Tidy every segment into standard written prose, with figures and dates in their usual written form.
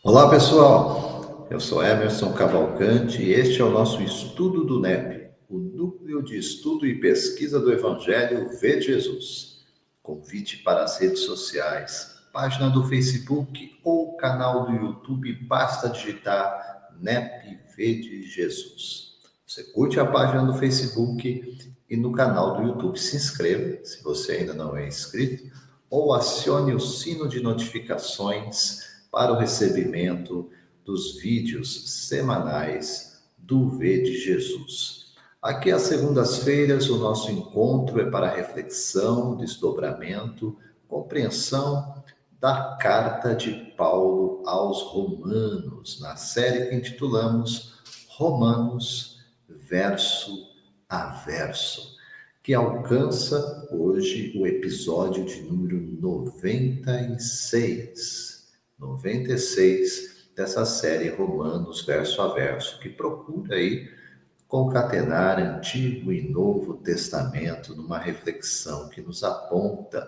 Olá pessoal, eu sou Emerson Cavalcante e este é o nosso estudo do NEP, o Núcleo de Estudo e Pesquisa do Evangelho Vê Jesus. Convite para as redes sociais, página do Facebook ou canal do YouTube, basta digitar NEP Vê de Jesus. Você curte a página do Facebook e no canal do YouTube se inscreva, se você ainda não é inscrito, ou acione o sino de notificações para o recebimento dos vídeos semanais do V de Jesus. Aqui às segundas-feiras o nosso encontro é para reflexão, desdobramento, compreensão da carta de Paulo aos Romanos, na série que intitulamos Romanos verso a verso, que alcança hoje o episódio de número 96 dessa série Romanos verso a verso, que procura aí concatenar Antigo e Novo Testamento numa reflexão que nos aponta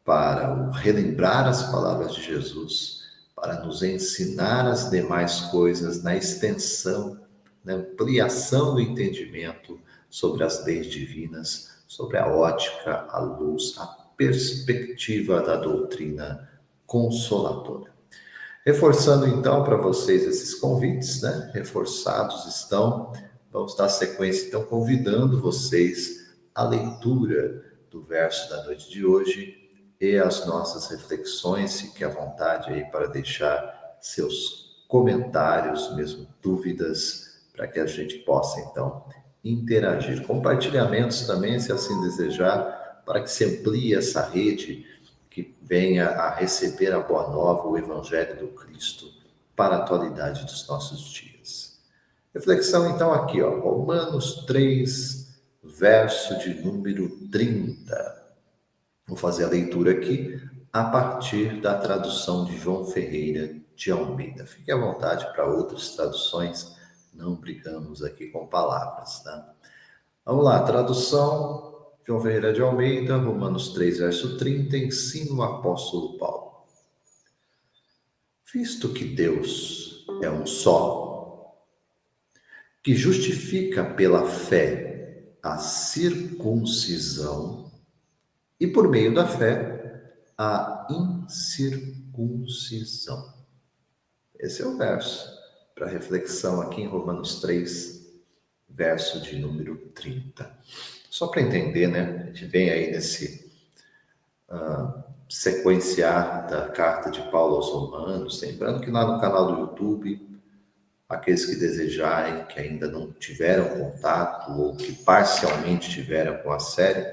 para o relembrar as palavras de Jesus, para nos ensinar as demais coisas na extensão, na ampliação do entendimento sobre as leis divinas, sobre a ótica, a luz, a perspectiva da doutrina consoladora. Reforçando então para vocês esses convites, né? Reforçados estão, vamos dar sequência então convidando vocês à leitura do verso da noite de hoje e as nossas reflexões. Fique à vontade aí para deixar seus comentários, mesmo dúvidas, para que a gente possa então interagir. Compartilhamentos também, se assim desejar, para que se amplie essa rede, que venha a receber a boa nova, o Evangelho do Cristo, para a atualidade dos nossos dias. Reflexão então aqui, Romanos 3, verso de número 30. Vou fazer a leitura aqui a partir da tradução de João Ferreira de Almeida. Fique à vontade para outras traduções, não brigamos aqui com palavras, tá? Vamos lá, tradução João Ferreira de Almeida, Romanos 3, verso 30, ensina o apóstolo Paulo. Visto que Deus é um só, que justifica pela fé a circuncisão e por meio da fé a incircuncisão. Esse é o verso para reflexão aqui em Romanos 3, verso de número 30. Só para entender, né? A gente vem aí nesse sequenciar da carta de Paulo aos Romanos, lembrando que lá no canal do YouTube, aqueles que desejarem, que ainda não tiveram contato ou que parcialmente tiveram com a série,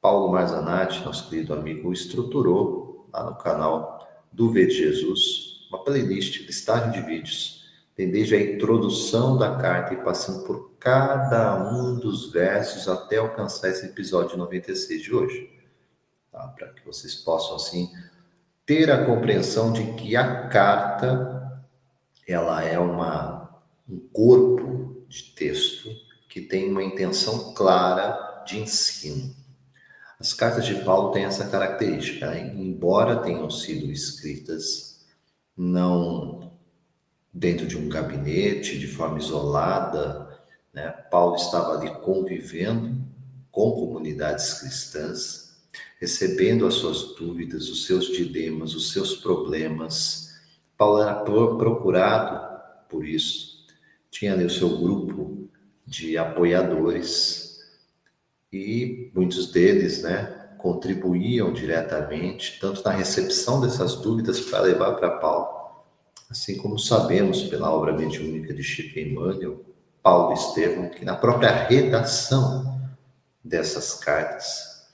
Paulo Marzanati, nosso querido amigo, estruturou lá no canal do V de Jesus uma playlist, listagem de vídeos. Tem desde a introdução da carta e passando por cada um dos versos até alcançar esse episódio 96 de hoje. Tá? Para que vocês possam, assim, ter a compreensão de que a carta, ela é um corpo de texto que tem uma intenção clara de ensino. As cartas de Paulo têm essa característica, né? Embora tenham sido escritas não dentro de um gabinete, de forma isolada, né? Paulo estava ali convivendo com comunidades cristãs, recebendo as suas dúvidas, os seus dilemas, os seus problemas. Paulo era procurado por isso, tinha ali o seu grupo de apoiadores, e muitos deles, né, contribuíam diretamente, tanto na recepção dessas dúvidas para levar para Paulo, assim como sabemos pela obra mediúnica de Chico Emmanuel, Paulo e Estevão, que na própria redação dessas cartas,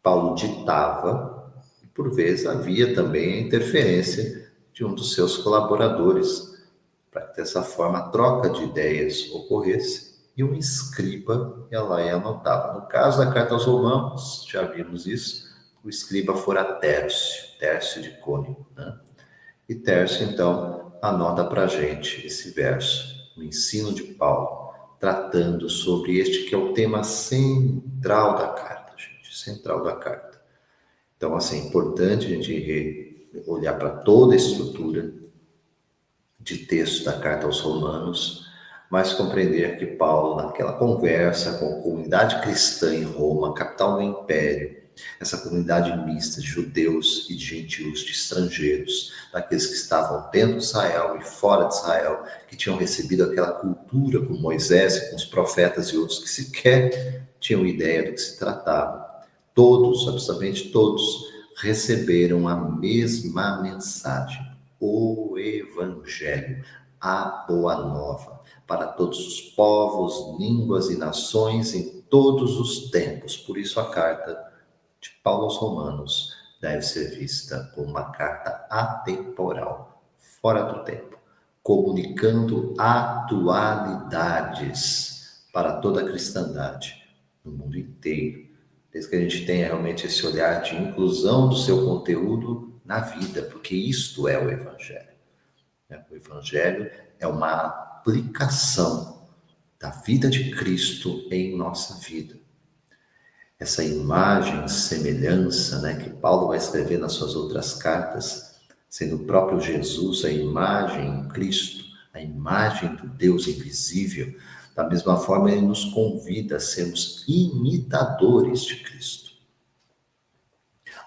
Paulo ditava, e por vezes havia também a interferência de um dos seus colaboradores, para que dessa forma a troca de ideias ocorresse, e um escriba ia lá e anotava. No caso da carta aos Romanos, já vimos isso, o escriba fora Tércio de Cônigo, né? E Tércio, então, anota para a gente esse verso, o ensino de Paulo, tratando sobre este que é o tema central da carta, gente, central da carta. Então, assim, é importante a gente olhar para toda a estrutura, de texto da carta aos Romanos, mas compreender que Paulo, naquela conversa com a comunidade cristã em Roma, capital do império, essa comunidade mista de judeus e de gentios, de estrangeiros, daqueles que estavam dentro de Israel e fora de Israel, que tinham recebido aquela cultura com Moisés e com os profetas e outros que sequer tinham ideia do que se tratava. Todos, absolutamente todos, receberam a mesma mensagem, o Evangelho, a Boa Nova, para todos os povos, línguas e nações em todos os tempos. Por isso a carta de Paulo aos Romanos deve ser vista como uma carta atemporal, fora do tempo, comunicando atualidades para toda a cristandade no mundo inteiro, desde que a gente tenha realmente esse olhar de inclusão do seu conteúdo na vida, porque isto é o Evangelho. O Evangelho é uma aplicação da vida de Cristo em nossa vida. Essa imagem, semelhança, que Paulo vai escrever nas suas outras cartas, sendo o próprio Jesus a imagem em Cristo, a imagem do Deus invisível, da mesma forma ele nos convida a sermos imitadores de Cristo.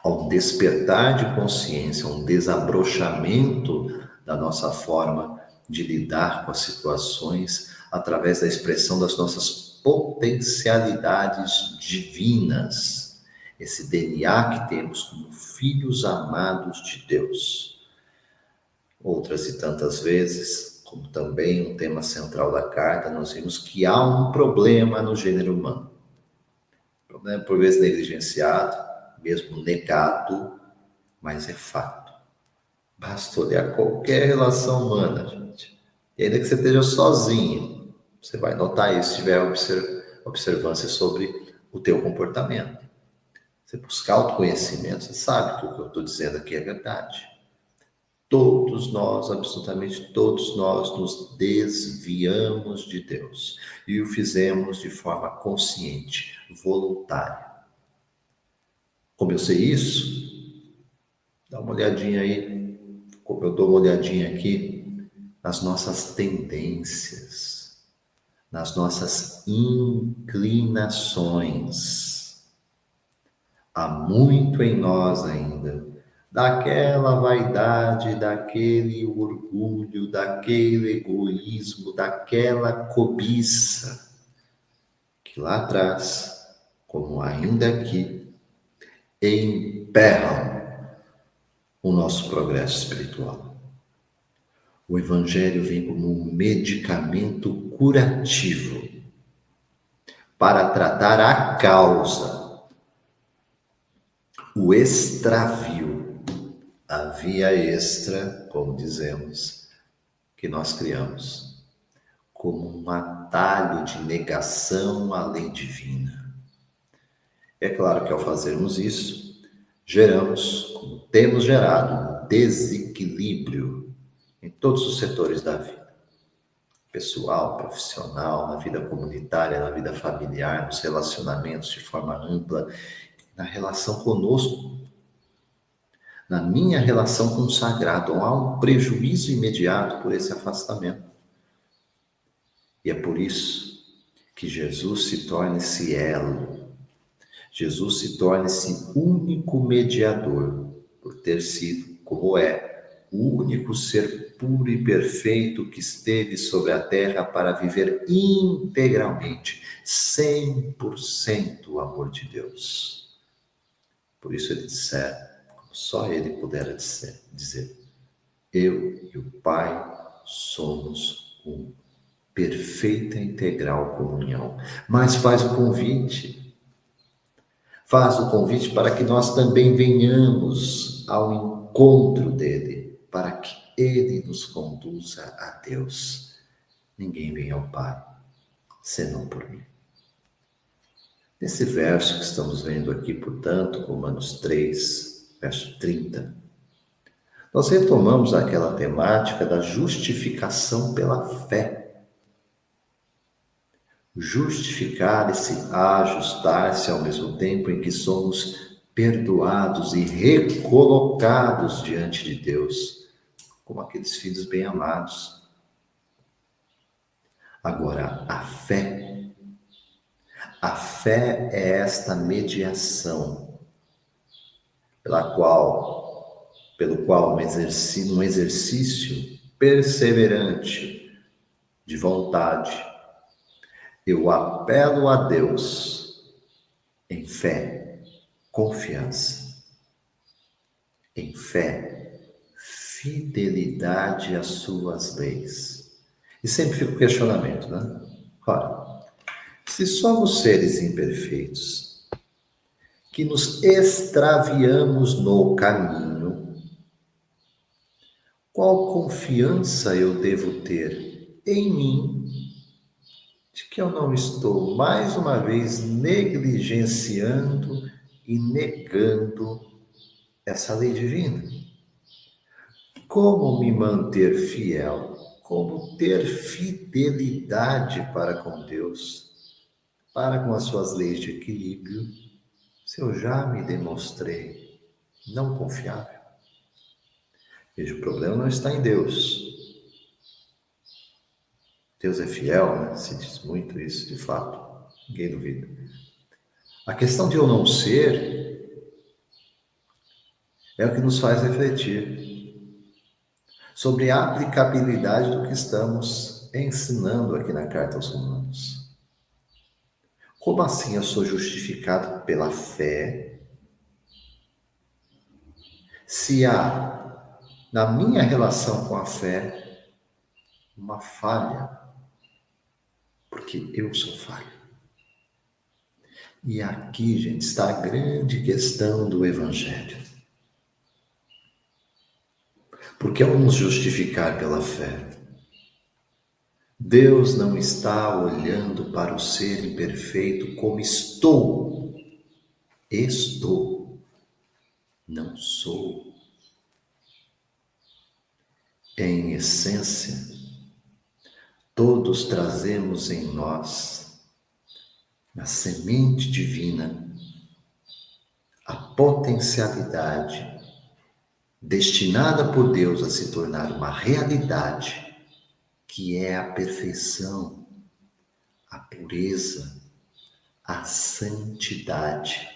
Há um despertar de consciência, um desabrochamento da nossa forma de lidar com as situações através da expressão das nossas potencialidades divinas, esse DNA que temos como filhos amados de Deus. Outras e tantas vezes, como também um tema central da carta, nós vimos que há um problema no gênero humano. Problema por vezes negligenciado, mesmo negado, mas é fato. Basta olhar qualquer relação humana, gente. E ainda que você esteja sozinho, você vai notar isso se tiver observância sobre o teu comportamento. Você buscar autoconhecimento, você sabe que o que eu estou dizendo aqui é verdade. Todos nós, absolutamente todos nós, nos desviamos de Deus. E o fizemos de forma consciente, voluntária. Como eu sei isso? Dá uma olhadinha aí, como eu dou uma olhadinha aqui nas nossas tendências, nas nossas inclinações. Há muito em nós ainda daquela vaidade, daquele orgulho, daquele egoísmo, daquela cobiça que lá atrás, como ainda aqui, emperram o nosso progresso espiritual. O Evangelho vem como um medicamento curativo para tratar a causa, o extravio, a via extra, como dizemos, que nós criamos, como um atalho de negação à lei divina. É claro que ao fazermos isso, geramos, como temos gerado, um desequilíbrio em todos os setores da vida. Pessoal, profissional, na vida comunitária, na vida familiar, nos relacionamentos de forma ampla, na relação conosco, na minha relação com o sagrado. Há um prejuízo imediato por esse afastamento. E é por isso que Jesus se torna esse elo. Jesus se torna esse único mediador, por ter sido, como é, o único ser puro e perfeito que esteve sobre a terra para viver integralmente, 100% o amor de Deus. Por isso ele dissera, como só ele pudera dizer, eu e o Pai somos um, perfeita e integral comunhão. Mas faz o convite para que nós também venhamos ao encontro dele, para que ele nos conduza a Deus. Ninguém vem ao Pai, senão por mim. Nesse verso que estamos vendo aqui, portanto, Romanos 3, verso 30, nós retomamos aquela temática da justificação pela fé. Justificar-se, ajustar-se ao mesmo tempo em que somos perdoados e recolocados diante de Deus, como aqueles filhos bem-amados, Agora, a fé é esta mediação pelo qual um exercício perseverante de vontade, eu apelo a Deus em fé, confiança, em fé, fidelidade às suas leis. E sempre fica o questionamento, né? Ora, se somos seres imperfeitos, que nos extraviamos no caminho, qual confiança eu devo ter em mim de que eu não estou mais uma vez negligenciando e negando essa lei divina? Como me manter fiel? Como ter fidelidade para com Deus, para com as suas leis de equilíbrio, se eu já me demonstrei não confiável? Veja, o problema não está em Deus. Deus é fiel, né? Se diz muito isso, de fato. Ninguém duvida. A questão de eu não ser é o que nos faz refletir sobre a aplicabilidade do que estamos ensinando aqui na Carta aos Romanos. Como assim eu sou justificado pela fé, se há na minha relação com a fé uma falha? Porque eu sou falho. E aqui, gente, está a grande questão do Evangelho. Porque ao nos justificar pela fé, Deus não está olhando para o ser imperfeito como estou. Estou, não sou. Em essência, todos trazemos em nós a semente divina, a potencialidade destinada por Deus a se tornar uma realidade, que é a perfeição, a pureza, a santidade,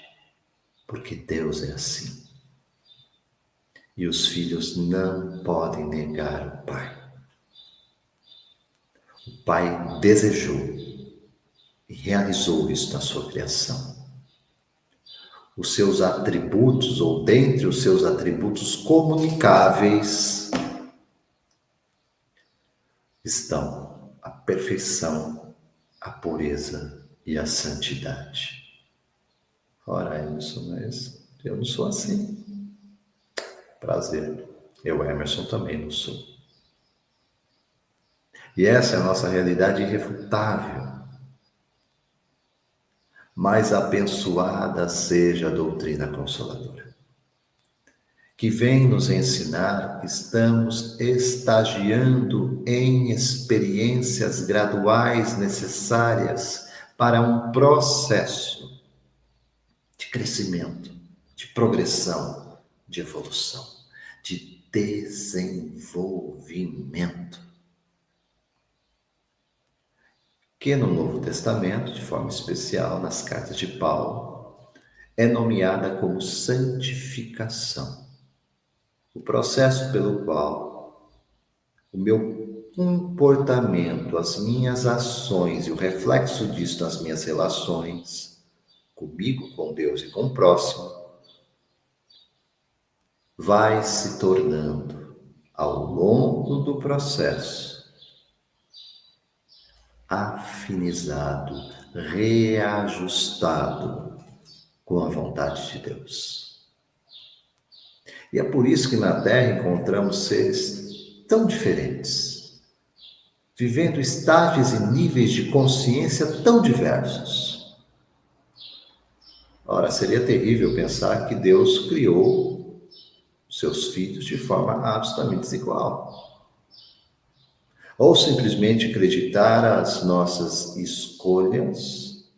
porque Deus é assim. E os filhos não podem negar o Pai. O Pai desejou e realizou isso na sua criação. Os seus atributos, ou dentre os seus atributos comunicáveis, estão a perfeição, a pureza e a santidade. Ora, Emerson, mas eu não sou assim. Prazer, eu, Emerson, também não sou. E essa é a nossa realidade irrefutável. Mais abençoada seja a doutrina consoladora, que vem nos ensinar que estamos estagiando em experiências graduais necessárias para um processo de crescimento, de progressão, de evolução, de desenvolvimento. Que no Novo Testamento, de forma especial nas cartas de Paulo, é nomeada como santificação. O processo pelo qual o meu comportamento, as minhas ações e o reflexo disso nas minhas relações comigo, com Deus e com o próximo, vai se tornando, ao longo do processo, afinizado, reajustado com a vontade de Deus. E é por isso que na Terra encontramos seres tão diferentes, vivendo estágios e níveis de consciência tão diversos. Ora, seria terrível pensar que Deus criou seus filhos de forma absolutamente desigual. Ou simplesmente acreditar as nossas escolhas,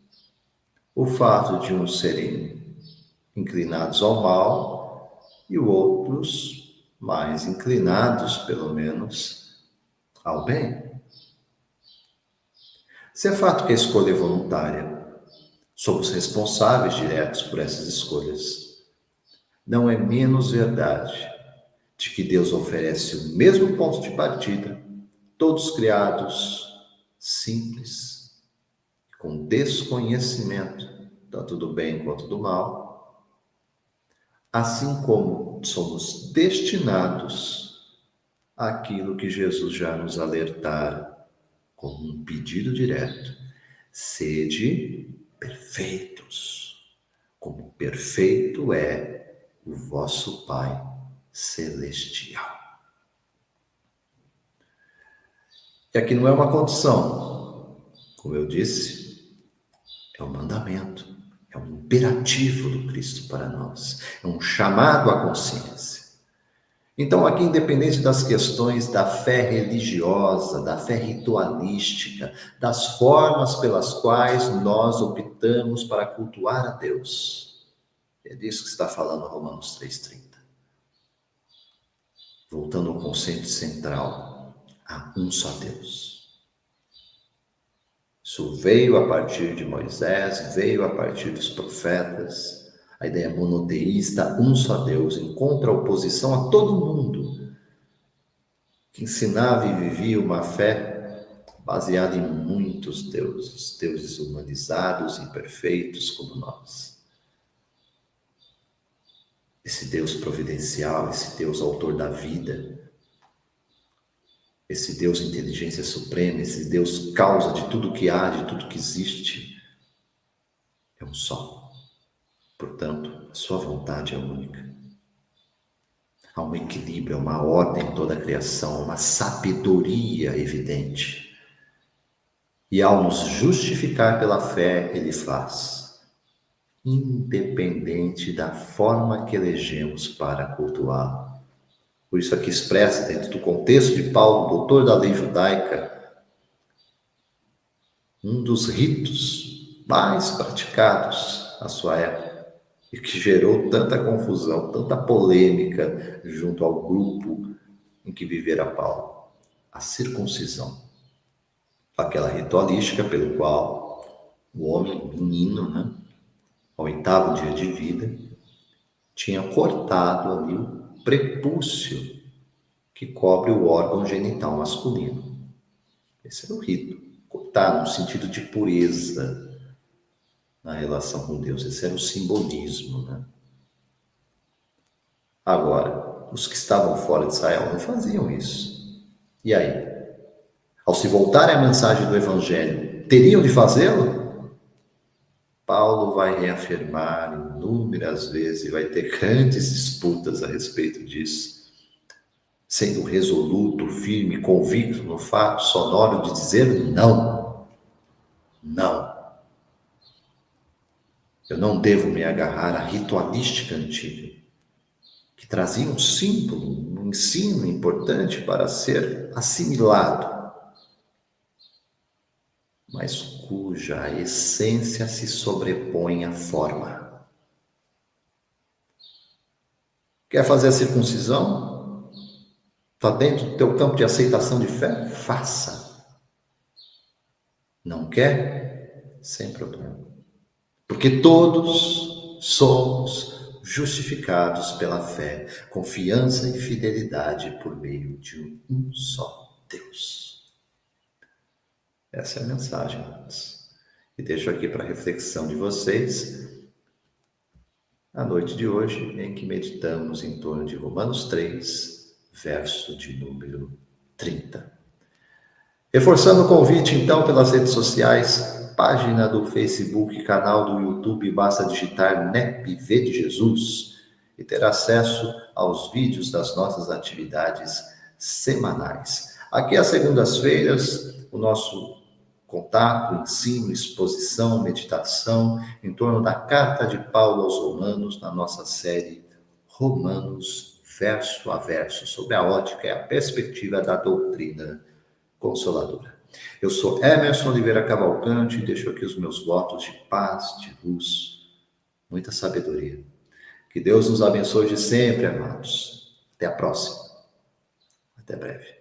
o fato de uns serem inclinados ao mal e outros mais inclinados, pelo menos, ao bem. Se é fato que a escolha é voluntária, somos responsáveis diretos por essas escolhas. Não é menos verdade de que Deus oferece o mesmo ponto de partida, todos criados simples, com desconhecimento, tanto do bem quanto do mal, assim como somos destinados àquilo que Jesus já nos alertara como um pedido direto: sede perfeitos, como perfeito é o vosso Pai celestial. E aqui não é uma condição, como eu disse, é um mandamento, é um imperativo do Cristo para nós, é um chamado à consciência. Então, aqui, independente das questões da fé religiosa, da fé ritualística, das formas pelas quais nós optamos para cultuar a Deus, é disso que está falando Romanos 3,30. Voltando ao conceito central, há um só Deus. Isso veio a partir de Moisés, veio a partir dos profetas. A ideia monoteísta, um só Deus, em contraoposição a todo mundo que ensinava e vivia uma fé baseada em muitos deuses, deuses humanizados e imperfeitos como nós. Esse Deus providencial, esse Deus autor da vida, esse Deus inteligência suprema, esse Deus causa de tudo que há, de tudo que existe, é um só. Portanto, a sua vontade é única. Há um equilíbrio, uma ordem em toda a criação, uma sabedoria evidente. E ao nos justificar pela fé, ele faz, independente da forma que elegemos para cultuá-lo. Por isso aqui expressa, dentro do contexto de Paulo, doutor da lei judaica, um dos ritos mais praticados à sua época, e que gerou tanta confusão, tanta polêmica junto ao grupo em que vivera Paulo: a circuncisão. Aquela ritualística pelo qual o homem, menino, ao 8º dia de vida, tinha cortado ali o prepúcio que cobre o órgão genital masculino. Esse era o rito, cortar no sentido de pureza na relação com Deus. Esse era o simbolismo, Agora, os que estavam fora de Israel não faziam isso. E aí? Ao se voltarem à mensagem do Evangelho, teriam de fazê-lo? Paulo vai reafirmar inúmeras vezes e vai ter grandes disputas a respeito disso, sendo resoluto, firme, convicto no fato sonoro de dizer não. Não. Eu não devo me agarrar à ritualística antiga, que trazia um símbolo, um ensino importante para ser assimilado, mas cuja essência se sobrepõe à forma. Quer fazer a circuncisão? Está dentro do teu campo de aceitação de fé? Faça. Não quer? Sem problema. Porque todos somos justificados pela fé, confiança e fidelidade por meio de um só Deus. Essa é a mensagem, amados. E deixo aqui para reflexão de vocês a noite de hoje, em que meditamos em torno de Romanos 3, verso de número 30. Reforçando o convite, então, pelas redes sociais, página do Facebook, canal do YouTube, basta digitar NEPV de Jesus e ter acesso aos vídeos das nossas atividades semanais. Aqui às segundas-feiras, o nosso contato, ensino, exposição, meditação em torno da carta de Paulo aos Romanos, na nossa série Romanos verso a verso, sobre a ótica e a perspectiva da doutrina consoladora. Eu sou Emerson Oliveira Cavalcante e deixo aqui os meus votos de paz, de luz, muita sabedoria. Que Deus nos abençoe de sempre, amados. Até a próxima. Até breve.